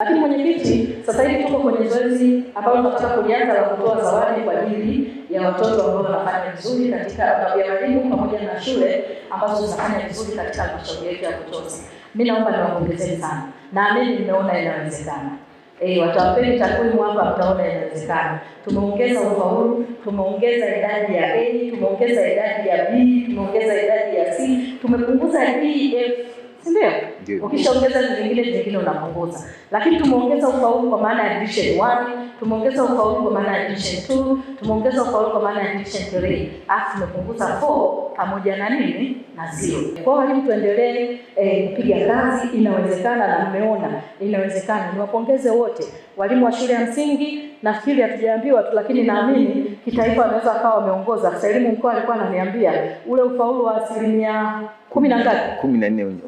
Lakini mwenyekiti, sasa hivi tuko kwenye zoezi ambalo tunataka kuanza la kutoa zawadi kwa ajili ya watoto ambao wanafanya vizuri katika walimu pamoja na shule ambazo zinafanya vizuri katika halmashauri yetu ya Buchosa. Mimi naomba niwapongezeni sana. Naamini mmeona inawezekana. Watawapeni takwimu hapa, mtaona inawezekana. Tumeongeza ufaulu, tumeongeza idadi ya A, tumeongeza idadi ya B, tumeongeza idadi ya C, tumepunguza D, F. Ndio. Ukishaongeza zingine unapunguza. Lakini tumeongeza ufaulu kwa maana ya division 1, tumeongeza ufaulu kwa maana ya division 2, tumeongeza ufaulu kwa maana ya division 3. Alafu tumepunguza 4 pamoja na nini? Na 0. Kwa hiyo tuendelee kupiga kazi, inawezekana na mmeona inawezekana. Niwapongeze wote. Walimu wa shule ya msingi, nafikiri hatujaambiwa tu, lakini naamini kitaifa wanaweza akawa wameongoza. Afisa elimu mkoa alikuwa ananiambia ule ufaulu wa 10 na ngapi?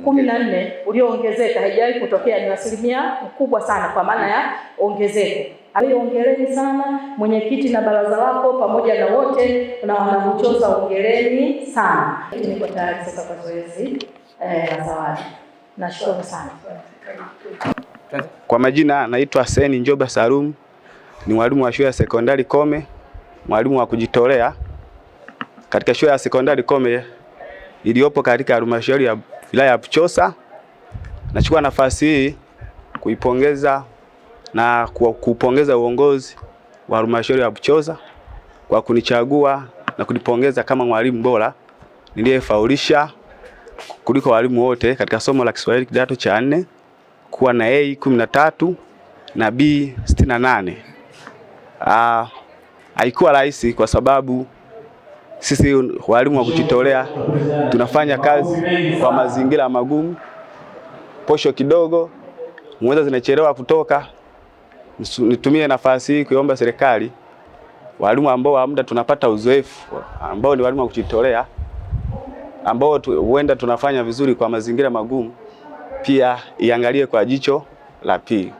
14 ulioongezeka, haijawahi kutokea, ni asilimia kubwa sana kwa maana ya ongezeko. Hongereni sana mwenyekiti na baraza lako pamoja na wote na wanabuchosa, hongereni sana. Niko tayari sasa kwa zoezi la zawadi. Nashukuru sana. Kwa majina naitwa Seni Njoba Salum, ni mwalimu wa shule ya sekondari Kome, mwalimu wa kujitolea katika shule ya sekondari Kome iliyopo katika halmashauri ya wilaya ya Buchosa. Nachukua nafasi hii kuipongeza na kupongeza uongozi wa halmashauri ya Buchosa kwa kunichagua na kunipongeza kama mwalimu bora niliyefaulisha kuliko walimu wote katika somo la Kiswahili kidato cha 4, kuwa na A 13 na B 68. Haikuwa rahisi kwa sababu sisi walimu wa kujitolea tunafanya kazi kwa mazingira magumu, posho kidogo, mweza zinachelewa kutoka. Nitumie nafasi hii kuomba serikali, walimu ambao wa muda tunapata uzoefu, ambao ni walimu wa kujitolea, ambao huenda tunafanya vizuri kwa mazingira magumu, pia iangalie kwa jicho la pili.